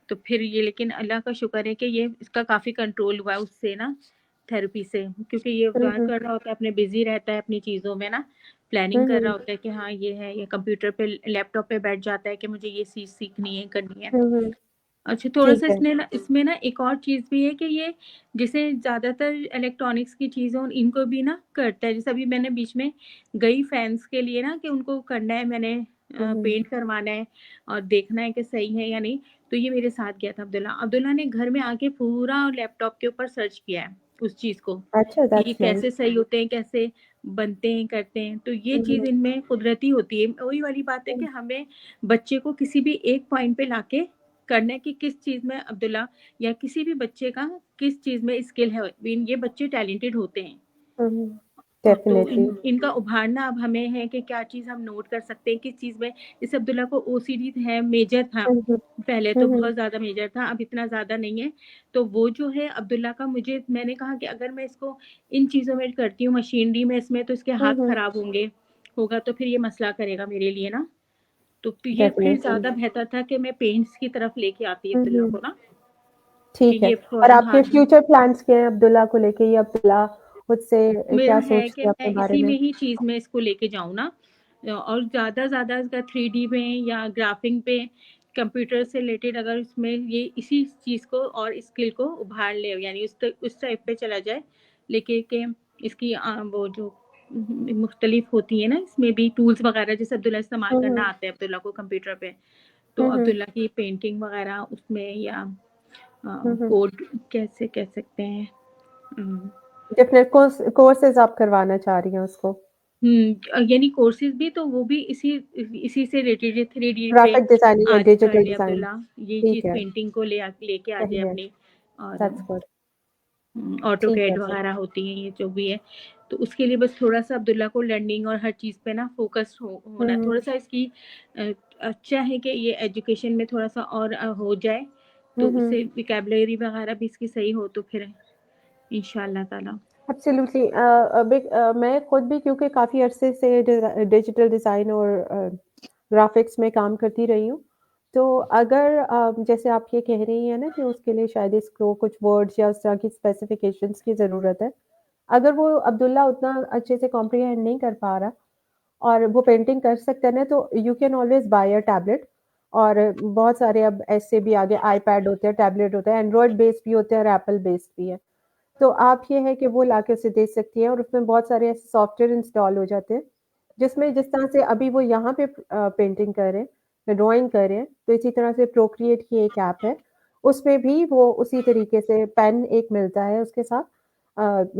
तो फिर ये, लेकिन अल्लाह का शुक्र है कि ये इसका काफ़ी कंट्रोल हुआ है उससे ना, थेरेपी से, क्योंकि ये हुँ, वर्क हुँ। कर रहा होता है, अपने बिज़ी रहता है अपनी चीज़ों में ना, हुँ, प्लानिंग कर रहा हुँ। होता है कि हाँ ये है, या कंप्यूटर पे लैपटॉप पे बैठ जाता है कि मुझे ये चीज़ सीखनी है, करनी है। हुँ, हुँ। अच्छा, थोड़ा-सा ठीक है। इसमें ना एक और चीज़ भी है कि ये जैसे ज़्यादातर इलेक्ट्रॉनिक्स की चीज़ें इनको भी ना करता है। जैसे अभी मैंने बीच में गई फैन्स के लिए ना, कि उनको करना है, मैंने हुँ, हुँ। पेंट करवाना है और देखना है कि सही है या नहीं, तो ये मेरे साथ गया था अब्दुल्ला। अब्दुल्ला ने घर में आके पूरा लैपटॉप के ऊपर सर्च किया है उस चीज़ को, अच्छा, कि ये दैट्स नाइस। कैसे सही होते हैं, कैसे बनते हैं, करते हैं। तो ये हुँ, चीज़ हुँ। इनमें कुदरती होती है। वही वाली बात है कि हुँ, हमें बच्चे को किसी भी एक पॉइंट पे लाके करना है कि किस चीज़ में अब्दुल्ला या किसी भी बच्चे का किस चीज़ में स्किल है। ये बच्चे टैलेंटेड होते हैं। तो डेफिनेटली। इनका उभारना अब हमें है कि क्या चीज़ हम नोट कर सकते हैं, किस चीज़ में। जैसे अब्दुल्ला को ओसीडी है, मेजर था। पहले तो बहुत ज़्यादा मेजर था, अब इतना ज़्यादा नहीं है। तो वो जो है अब्दुल्ला का, मैंने कहा कि अगर मैं इसको इन चीज़ों में करती हूँ, मशीनरी में इसमें, तो इसके हाथ खराब होगा तो फिर ये मसला करेगा मेरे लिए ना। तो ये फिर डेफिनेटली। ज़्यादा बेहतर था कि मैं पेंट्स की तरफ लेके आती अब्दुल्ला को ना, कि ठीक है। ये और फौरन आपके हाथ। फ्यूचर प्लान्स क्या हैं अब्दुल्ला को लेके? ये अब्दुल्ला खुद से मेरा क्या है सोचते कि हैं मैं अपने बारे इसी में? में ही चीज़ में इसको लेके जाऊँ ना, और ज़्यादा इसका 3D में या ग्राफिंग पे, कंप्यूटर से रिलेटेड, अगर इसमें ये इसी चीज़ को और स्किल को उभार ले, यानी उस टाइप पे चला जाए, लेके के इसकी वो जो मुख्तलिफ होती है ना, इसमें भी टूल्स वगैरह जैसे अब्दुल्ला इस्तेमाल करना आता है अब्दुल्ला को कंप्यूटर पे, तो अब्दुल्ला की पेंटिंग वगैरह उसमें, या कोड कैसे कह सकते हैं, डिफरेंट कोर्सेज आप करवाना चाह रही हैं उसको? यानी कोर्सेज भी, तो वो भी इसी से रिलेटेड 3D पे ग्राफिक डिजाइनिंग या आज कर डिजिटल ले डिजाइन? अब्दुल्ला, ये ठीक चीज़ है, पेंटिंग को लेके आ जाए सही है, अपनी। और दैट्स गुड। ऑटो ठीक है कैड फिर। वगैरह होती हैं, ये जो भी है। तो उसके लिए बस थोड़ा सा अब्दुल्ला को लर्निंग और हर चीज़ पे ना फोकस होना, हुँ, थोड़ा सा इसकी अच्छा है कि ये एजुकेशन में थोड़ा सा और हो जाए, हुँ, तो हुँ। इससे विकेबलरी वगैरह भी इसकी सही हो, तो फिर इंशाल्लाह ताला। एब्सोल्युटली। मैं खुद भी क्योंकि काफ़ी अरसे से डिजिटल डिज़ाइन और ग्राफ़िक्स में काम करती रही हूँ। तो अगर जैसे आप ये कह रही हैं ना कि उसके लिए शायद इसको कुछ वर्ड्स या उस तरह की स्पेसिफ़िकेशंस की ज़रूरत है। अगर वो अब्दुल्ला उतना अच्छे से कॉम्प्रिहेंड नहीं कर पा रहा और वो पेंटिंग कर सकता है ना, तो you can always buy a tablet. और बहुत सारे अब ऐसे भी आ गए, आईपैड होते हैं, टैबलेट होता है, एंड्रॉयड बेस्ड भी होते हैं और एप्पल बेस्ड भी है। तो आप ये है कि वो लाके उसे दे सकती हैं और उसमें बहुत सारे ऐसे सॉफ्टवेयर इंस्टॉल हो जाते हैं, जिसमें जिस तरह से अभी वो यहाँ पे पेंटिंग कर रहे हैं, ड्राइंग कर रहे हैं, तो इसी तरह से प्रोक्रिएट की एक ऐप है, उसमें भी वो उसी तरीके से पेन एक मिलता है उसके साथ,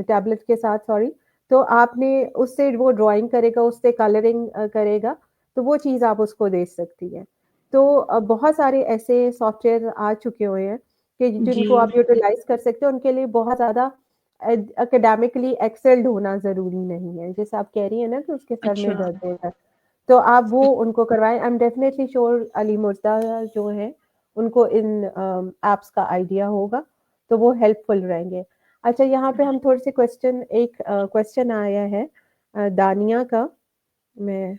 टैबलेट के साथ सॉरी। तो आपने उससे वो ड्राइंग करेगा, उससे कलरिंग करेगा, तो वो चीज़ आप उसको दे सकती हैं। तो बहुत सारे ऐसे सॉफ्टवेयर आ चुके हुए हैं कि जी जिनको आप यूटिलाइज़ कर सकते हो, उनके लिए बहुत ज़्यादा एकेडमिकली एक्सेल्ड होना ज़रूरी नहीं है। जैसे आप कह रही हैं ना कि उसके सर में अच्छा। दर्द हो रहा है, तो आप वो उनको करवाएँ। I am definitely sure Ali Murtaza जो हैं, उनको इन ऐप्स का आइडिया होगा, तो वो हेल्पफुल रहेंगे। अच्छा, यहाँ पे हम थोड़े से क्वेश्चन आया है दानिया का, मैं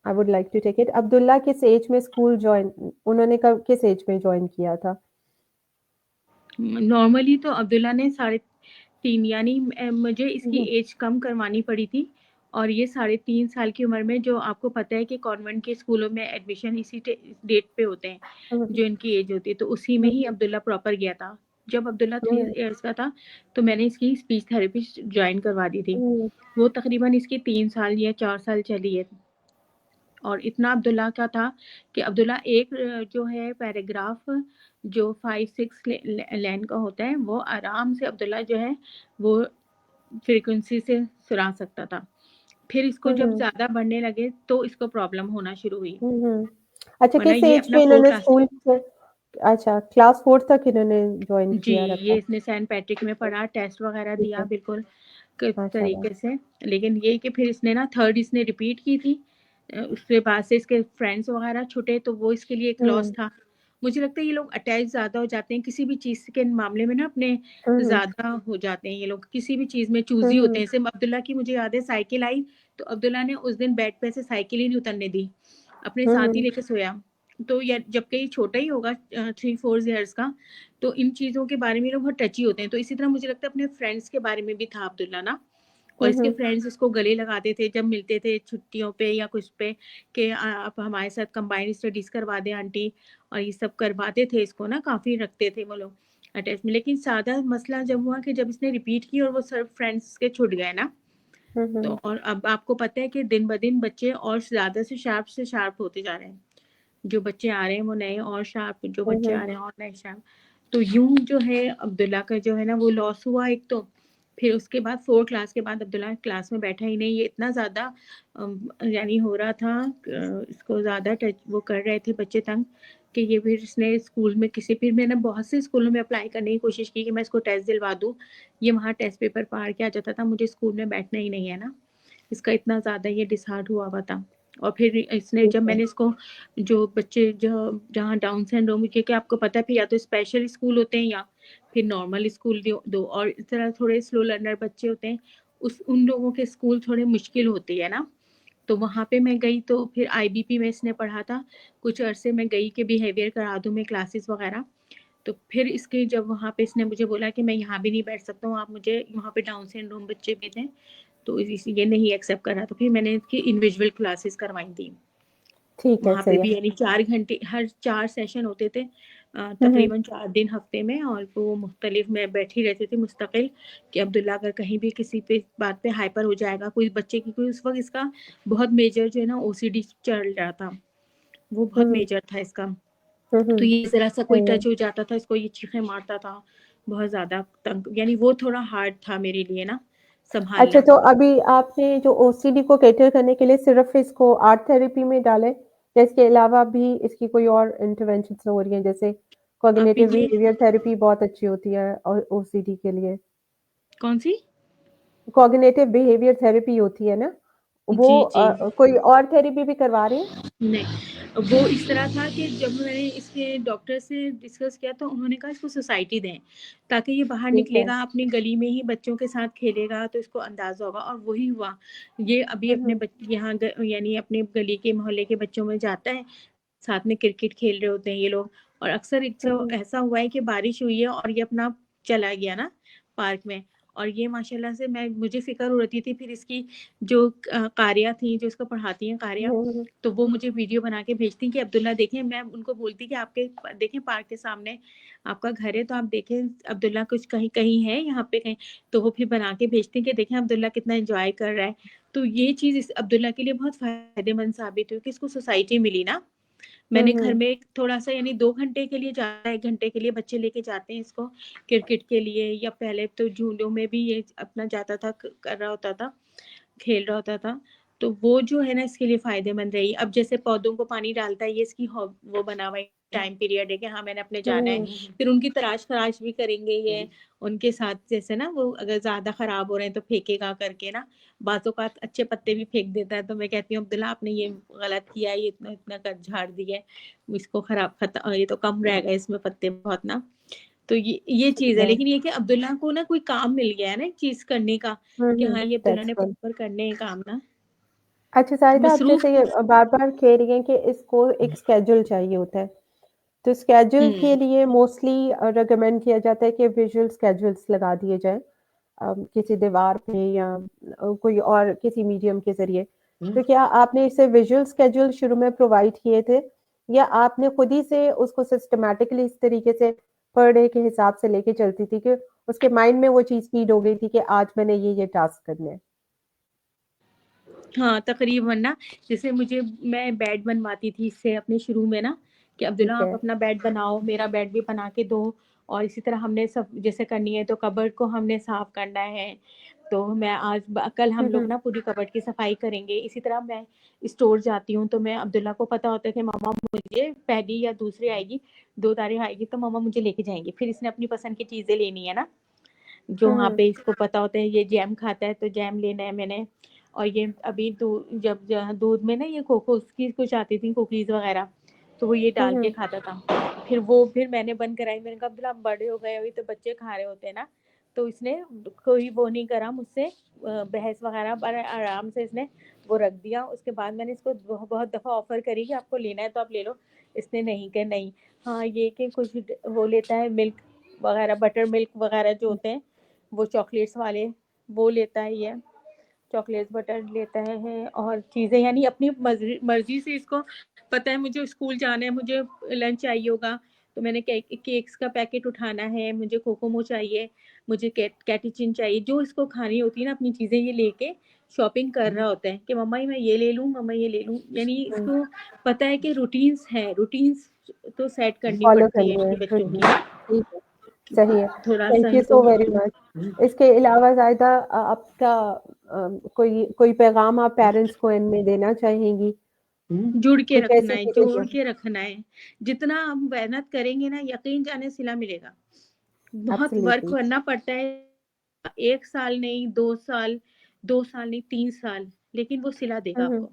I would like to take it. Abdullah किस एज में स्कूल जॉइन उन्होंने कब किस एज में जॉइन किया था? नॉर्मली तो अब्दुल्ला ने 3.5, यानी मुझे हुँ, इसकी हुँ। एज कम करवानी पड़ी थी, और ये 3.5 साल की उम्र में, जो आपको पता है कि कॉन्वेंट के स्कूलों में एडमिशन इसी डेट पे होते हैं, हुँ, जो इनकी एज होती है, तो उसी में हुँ, ही हुँ, अब्दुल्ला प्रॉपर गया था। जब अब्दुल्ला हुँ, 3 इयर्स का था, तो मैंने इसकी स्पीच थेरेपी ज्वाइन करवा दी थी। हुँ, वो तकरीबन इसकी 3 साल या 4 साल चली है। और इतना अब्दुल्ला का था कि अब्दुल्ला एक जो है पैराग्राफ जो 5-6 लाइन का होता है, वो आराम से अब्दुल्ला जो है वो फ्रीक्वेंसी से सुना सकता था। फिर इसको हुँ, जब हुँ, ज़्यादा बढ़ने लगे तो इसको प्रॉब्लम होना शुरू हुई, हुँ, हुँ। अच्छा, वरना किस ये एज अपना में इन्होंने क्लास। स्कूल अच्छा, क्लास 4 तक इन्होंने जॉइन जी, किया ये रखा? इसने सेंट पैट्रिक में पढ़ा, टेस्ट वगैरह ठीक दिया है, बिल्कुल माशाल्लाह। तरीके से। लेकिन ये कि फिर इसने ना 3rd इसने रिपीट की थी, उसके बाद से इसके फ्रेंड्स वगैरह छूटे, तो वो इसके लिए एक लॉस हुँ, था। मुझे लगता है ये लोग अटैच ज़्यादा हो जाते हैं किसी भी चीज़ के मामले में ना, अपने हुँ, हुँ, ज़्यादा हो जाते हैं ये लोग, किसी भी चीज़ में हुँ, चूज़ी होते हुँ, हैं। जैसे अब्दुल्ला की मुझे याद है, साइकिल आई तो अब्दुल्ला ने उस दिन बेड पे से साइकिल ही नहीं उतरने दी, अपने हुँ, साथ ही हुँ, लेके सोया। तो या जबकि ये छोटा ही होगा 3-4 ईयर्स का, तो इन चीज़ों के बारे में लोग बहुत टची होते हैं। तो इसी तरह मुझे लगता है अपने फ्रेंड्स के बारे में भी था अब्दुल्ला ना, और हुँ, इसके हुँ, फ्रेंड्स इसको गले लगाते थे जब मिलते थे छुट्टियों पे या कुछ पे, कि आप हमारे साथ कंबाइंड स्टडीज़ करवा दें आंटी, और ये सब करवाते थे इसको ना, काफ़ी रखते थे वो लोग अटैच में। लेकिन सादा मसला जब हुआ कि जब इसने रिपीट की और वो सब फ्रेंड्स के छूट गए ना, हुँ, तो हुँ, और अब आपको पता है कि दिन ब दिन बच्चे और ज़्यादा से शार्प होते जा रहे हैं। जो बच्चे आ रहे हैं वो नए और शार्प, जो हुँ, बच्चे आ हुँ, रहे हैं और नए शार्प। तो यूं जो है अब्दुल्ला का जो है ना वो लॉस हुआ एक तो, फिर उसके बाद 4 क्लास के बाद अब्दुल्ला क्लास में बैठा ही नहीं। ये इतना ज़्यादा यानी हो रहा था, इसको ज़्यादा टच वो कर रहे थे बच्चे तंग, कि ये फिर इसने स्कूल में फिर मैंने बहुत से स्कूलों में अप्लाई करने की कोशिश की कि मैं इसको टेस्ट दिलवा दूँ। ये वहाँ टेस्ट पेपर पार के आ जाता था, मुझे स्कूल में बैठना ही नहीं है ना। इसका इतना ज़्यादा ये डिसहार्ड हुआ था। और फिर इसने ठीक जब है। मैंने इसको जो बच्चे जहाँ डाउन सिंड्रोम के, क्या आपको पता है, फिर या तो स्पेशल स्कूल होते हैं या फिर नॉर्मल स्कूल दो, और इस तरह थोड़े स्लो लर्नर बच्चे होते हैं, उन लोगों के स्कूल थोड़े मुश्किल होती है ना। तो वहाँ पे मैं गई, तो फिर IBP में इसने पढ़ा था कुछ अरसे। मैं गई कि बिहेवियर करा दूँ मैं क्लासेस वगैरह। तो फिर इसके जब वहाँ पे इसने मुझे बोला कि मैं यहाँ भी नहीं बैठ सकता हूँ, आप मुझे, वहाँ पे डाउन सिंड्रोम बच्चे भी थे, तो ये नहीं एक्सेप्ट करा। तो फिर मैंने इसकी इंडिविजुअल क्लासेस करवाई थी ठीक है, वहाँ पे सही है। भी, यानी 4 घंटे हर 4 सेशन होते थे, हुँ, हुँ। तकरीबन 4 दिन हफ्ते में। और वो मुख्तलिफ मैं बैठी रहती थी मुस्तकिल, कि अब्दुल्ला अगर कहीं भी किसी पे बात पे हाइपर हो जाएगा, कोई बच्चे की, कोई उस वक्त इसका बहुत मेजर जो है ना OCD चल रहा था, वो हुँ, बहुत हुँ। मेजर था इसका। हुँ, हुँ। तो ये ज़रा सा कोई सही है। टच हो जाता था, इसको ये चीखें मारता था, बहुत ज़्यादा तंग, यानी वो थोड़ा हार्ड था मेरे लिए ना अच्छा, संभालना। तो अभी आपने जो ओसीडी को कैटर करने के लिए सिर्फ़ इसको आर्ट थेरेपी में डाला है या इसके अलावा भी इसकी कोई और इंटरवेंशन्स हो रही हैं? जैसे अब कॉग्निटिव ये बिहेवियर थेरेपी बहुत अच्छी होती है ओसीडी के लिए। कौन सी? कॉग्निटिव बिहेवियर थेरेपी होती है ना, वो जी, जी। कोई और थेरेपी भी करवा रहे हैं? नहीं, वो इस तरह था कि जब मैंने इसके डॉक्टर से डिस्कस किया, तो उन्होंने कहा इसको सोसाइटी दें, ताकि ये बाहर ठीक है। निकलेगा, अपनी गली में ही बच्चों के साथ खेलेगा, तो इसको अंदाज़ा होगा। और वही हुआ। ये अभी हुँ, अपने हुँ। यहाँ यानी अपने गली के मोहल्ले के बच्चों में जाता है, साथ में क्रिकेट खेल रहे होते हैं ये लोग। और अक्सर हुँ, हुँ। ऐसा हुआ है कि बारिश हुई है और ये अपना चला गया ना पार्क में, और ये माशाल्लाह से मुझे फ़िक्र हो रही थी फिर इसकी जो कारिया थी, जो इसको पढ़ाती हैं कारिया, हुँ, हुँ। तो वो मुझे वीडियो बना के भेजती कि अब्दुल्ला देखें। मैं उनको बोलती कि आपके देखें पार्क के सामने आपका घर है, तो आप देखें अब्दुल्ला कुछ कहीं कहीं है यहाँ पे कहीं। तो वो फिर बना के भेजती कि देखें अब्दुल्ला कितना एंजॉय कर रहा है। तो ये चीज़ इस अब्दुल्ला के लिए बहुत फ़ायदेमंद साबित हुई कि इसको सोसाइटी मिली ना। हुँ, मैंने घर हुँ। में थोड़ा-सा, यानी 2 घंटे के लिए जाता है, 1 घंटे के लिए बच्चे लेके जाते हैं इसको क्रिकेट के लिए, या पहले तो झूलों में भी ये अपना जाता था, कर रहा होता था, खेल रहा होता था। तो वो जो है ना इसके लिए फ़ायदेमंद रही। अब जैसे पौधों को पानी डालता है, ये इसकी वो बना हुआ है, टाइम पीरियड है कि हाँ, मैंने अपने हुँ, जाना है। हुँ। फिर उनकी तराश-खराश भी करेंगे ये, उनके साथ जैसे ना वो अगर ज़्यादा ख़राब हो रहे हैं तो फेंकेगा करके ना, बाज़ औक़ात अच्छे पत्ते भी फेंक देता है। तो मैं कहती हूँ अब्दुल्ला आपने ये गलत किया है, ये इतना कर झाड़ दिया है, इसको ये तो कम रहेगा इसमें पत्ते बहुत ना। तो ये ठीक चीज़ है, है। लेकिन ये कि अब्दुल्ला को ना कोई काम मिल गया है ना एक चीज़ करने का, हुँ, कि हुँ। हाँ, ये अब्दुल्ला दैट्स ने गुड। प्रॉपर करने हैं काम ना। अच्छा ज़ाहिदा, आप मसरूफ़। जैसे ये बार-बार कह रही हैं कि इसको एक स्केड्यूल चाहिए होता है। तो स्केड्यूल के हुँ। लिए मोस्टली रिकमेंड किया जाता है कि विजुअल स्केड्यूल्स लगा दिए जाएँ किसी दीवार पे या कोई और किसी मीडियम के ज़रिए। तो क्या आपने इसे विजुअल स्केड्यूल शुरू में प्रोवाइड किए थे या आपने खुद ही से उसको सिस्टमैटिकली इस तरीके से पर डे के हिसाब से लेके चलती थी कि उसके माइंड में वो चीज़ फ़ीड हो गई थी कि आज मैंने ये टास्क करने हैं? हाँ, तकरीबन ना, जैसे मैं बेड बनवाती थी इससे अपने शुरू में ना, कि अब्दुल्ला ठीक आप है। अपना बेड बनाओ, मेरा बेड भी बना के दो। और इसी तरह हमने सब जैसे करनी है, तो कबर्ड को हमने साफ करना है। तो कल हुँ, हम लोग हुँ। ना पूरी कबर्ड की सफाई करेंगे। इसी तरह मैं स्टोर जाती हूँ, तो मैं अब्दुल्ला को पता होता है कि मम्मा मुझे पहली या दूसरी आएगी, 2 तारीख आएगी तो मम्मा मुझे लेके जाएँगी। फिर इसने अपनी पसंद की चीज़ें लेनी है ना। जो हुँ, वहाँ हुँ। पे इसको पता होता है ये जैम खाता है, तो जैम लेना है मैंने। और ये अभी जब दूध में ना ये कोको की कुछ आती थी कुकीज़ वगैरह, तो वो ये हुँ, डाल के हुँ। खाता था। फिर मैंने बंद कराई, मैंने कहा अब्दुल्ला आप बड़े हो गए, अभी तो बच्चे खा रहे होते हैं ना। तो इसने कोई वो नहीं करा मुझसे, बहस वगैरह, पर आराम से इसने वो रख दिया। उसके बाद मैंने इसको बहुत दफ़ा ऑफ़र करी कि आपको लेना है तो आप ले लो। इसने नहीं कहा नहीं। हाँ, ये कि कुछ वो लेता है मिल्क वगैरह, बटर मिल्क वगैरह जो होते हैं, वो चॉकलेट्स वाले, वो लेता है ये, चॉकलेट बटर लेता है। और चीज़ें यानी अपनी मर्ज़ी से इसको पता है मुझे स्कूल जाना है, मुझे लंच चाहिए होगा, तो मैंने केक्स का पैकेट उठाना है, मुझे कोकोमो चाहिए, मुझे कैटेचिन चाहिए, जो इसको खानी होती है ना अपनी चीज़ें, ये लेके शॉपिंग कर रहा होता है कि मम्मा मैं ये ले लूँ, मम्मा ये ले लूँ। यानी हुँ। इसको पता है कि रूटीन्स तो सेट करनी फ़ॉलो पड़ती है करनी है इनकी बच्चों रूटीन। की। ठीक है। सही है। थोड़ा सा थैंक यू सो इनको वेरी मच। इसके अलावा ज़ाहिदा आपका कोई कोई पैगाम आप पेरेंट्स को एंड में देना चाहेंगी? जुड़ के कुछ रखना ऐसी है, चीज़ें जोड़ जो के रखना है। जितना हम मेहनत करेंगे ना, यकीन जाने सिला मिलेगा। बहुत वर्क एब्सोल्युटली। करना पड़ता है, 1 साल नहीं, 2 साल, 2 साल नहीं, 3 साल, लेकिन वो सिला देगा हुँ, हुँ। आपको।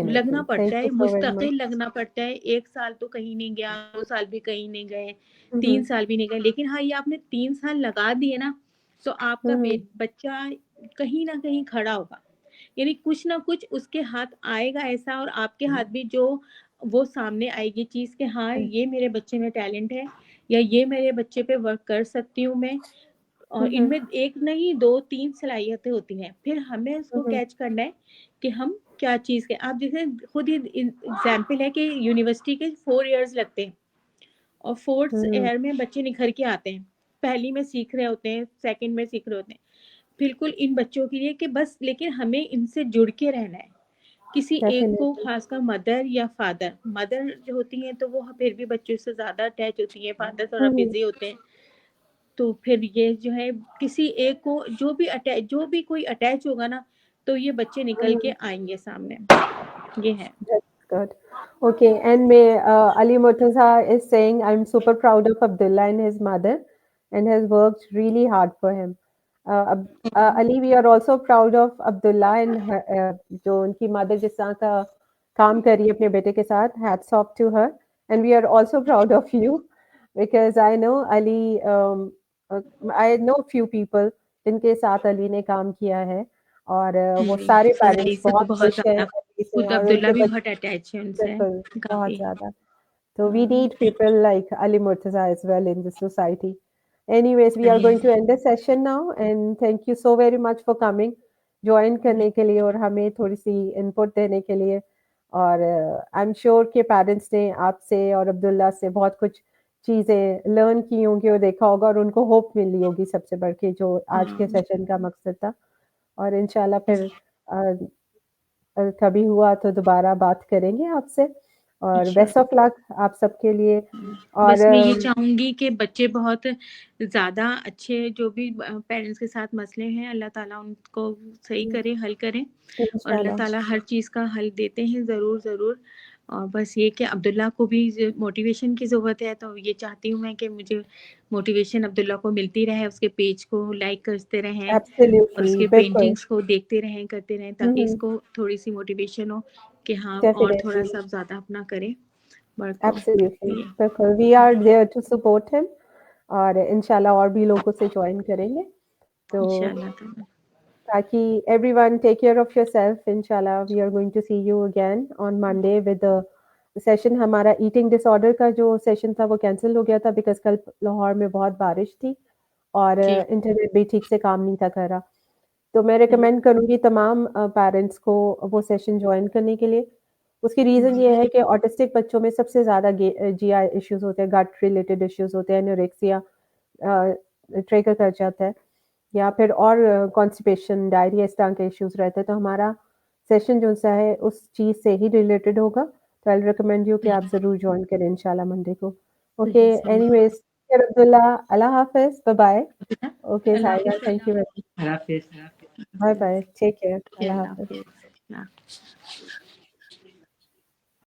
लगना डेफिनिटली। पड़ता थैंक है, यू सो वेरी मच। मुस्तकिल लगना पड़ता है। 1 साल तो कहीं नहीं गया, 2 साल भी कहीं नहीं गए, हुँ, 3 हुँ। साल भी नहीं गए, लेकिन हाँ, ये आपने 3 साल लगा दिए ना, तो आपका हुँ, हुँ। बच्चा कहीं न कहीं खड़ा होगा। यानी कुछ ना कुछ उसके हाथ आएगा ऐसा, और आपके हाथ भी जो वो सामने आएगी चीज़ कि हाँ, हुँ, ये मेरे बच्चे में टैलेंट है, या ये मेरे बच्चे पे वर्क कर सकती हूँ मैं। हुँ, और हुँ। इनमें 1 नहीं 2-3 सलाहियतें होती हैं। फिर हमें हुँ, उसको हुँ। कैच करना है कि हम क्या चीज़ के, आप जैसे खुद ही एग्ज़ाम्पल है कि यूनिवर्सिटी के 4 इयर्स लगते हैं, और 4th हुँ, ईयर में बच्चे निखर के आते हैं। पहली में सीख रहे होते हैं, सेकंड में सीख रहे होते हैं। बिल्कुल इन बच्चों के लिए कि बस, लेकिन हमें इनसे जुड़ के रहना है। किसी एक को, डेफिनिटली। खासकर मदर या फादर, मदर जो होती हैं तो वो फिर भी बच्चों से ज़्यादा अटैच होती हैं, फादर थोड़ा हुँ, हुँ। बिज़ी होते हैं। तो फिर ये जो है, किसी एक को जो भी कोई अटैच होगा ना, तो ये बच्चे हुँ, निकल के हुँ। आएँगे सामने। ये है। That's good. Okay, and may Ali Murtaza is saying, I'm super proud of Abdullah and his mother and has worked really hard for him. Ali, we are also proud of Abdullah and her, जो उनकी mother जिस तरह का काम कर रही है अपने बेटे के साथ, hats off to her. And we are also proud of you because I know Ali, I know few people जिनके साथ अली ने काम किया है और वो जी, सारे सर अली पेरेंट्स से तो बहुत बहुत खुश हैं ज़्यादा, अली से खुद और अब्दुल्ला उनके भी बच्चे बहुत अटैच है उनसे, बिल्कुल, बहुत काफ़ी। ज़्यादा। So we hmm, need people like Ali Murtaza as well in the society. Anyways, we are सही going to है। end the session now and thank you so very much for coming, join करने के लिए और हमें थोड़ी-सी input देने के लिए और आई एम श्योर कि पेरेंट्स ने आपसे और अब्दुल्ला से बहुत कुछ चीज़ें लर्न की होंगी और देखा होगा और उनको होप मिली होगी सबसे बढ़ के जो आज के हाँ, सेशन का मकसद था और इंशाल्लाह फिर अ कभी हुआ तो दोबारा बात करेंगे आपसे और बेस्ट इंशाल्लाह। ऑफ लक आप सबके लिए और बस मैं ये चाहूँगी कि बच्चे बहुत ज़्यादा अच्छे, जो भी पेरेंट्स के साथ मसले हैं, अल्लाह ताला उनको सही करे, हल करें, और अल्लाह इंशाल्लाह ताला हर चीज़ का हल देते हैं ज़रूर, ज़रूर। और बस ये कि अब्दुल्ला को भी मोटिवेशन की ज़रूरत है, तो ये चाहती हूँ मैं कि मुझे मोटिवेशन अब्दुल्ला को मिलती रहे, उसके पेज को लाइक करते रहें और एब्सोल्युटली उसके बिल्कुल पेंटिंग्स को देखते रहें, करते रहें, ताकि हम्म इसको थोड़ी-सी मोटिवेशन हो कि हाँ, और डेफिनेटली थोड़ा-सा ज़्यादा अपना करे वर्क को। एब्सोल्युटली ये बिल्कुल we are there to support him और इंशाल्लाह और भी लोगों से ज्वाइन करेंगे तो इंशाल्लाह ताला। ताकि everyone take care of yourself inshallah we are going to see you again on Monday with the session हमारा ईटिंग डिसऑर्डर का जो सेशन था वो कैंसिल हो गया था बिकॉज कल लाहौर में बहुत बारिश थी और जी, इंटरनेट भी ठीक से काम नहीं था कर रहा तो मैं सही। रिकमेंड करूँगी तमाम पेरेंट्स को वो सेशन जॉइन करने के लिए उसकी रीज़न ये है कि ऑटिस्टिक बच्चों में सबसे ज़्यादा जीआई इश्यूज होते हैं गट रिलेटेड इश्यूज होते हैं एनोरेक्सिया ट्रिगर कर जाता है या फिर और कॉन्स्टिपेशन, डायरिया इस तरह के इश्यूज़ रहते हैं, तो हमारा सेशन जो-सा है उस चीज़ से ही रिलेटेड होगा। तो आई विल रिकमेंड यू कि आप ज़रूर जॉइन करें इंशाल्लाह मंडे को। ओके, सही, सही। एनीवेज़ टेक अब्दुल्ला, अल्लाह हाफ़िज़, बाय-बाय। ओके अल्लाह साहिबा, हाफ़िज़। Thank you very much. हाफ़िज़। बाय-बाय, टेक केयर, जी, अल्लाह अल्लाह हाफ़िज़। हाफ़िज़।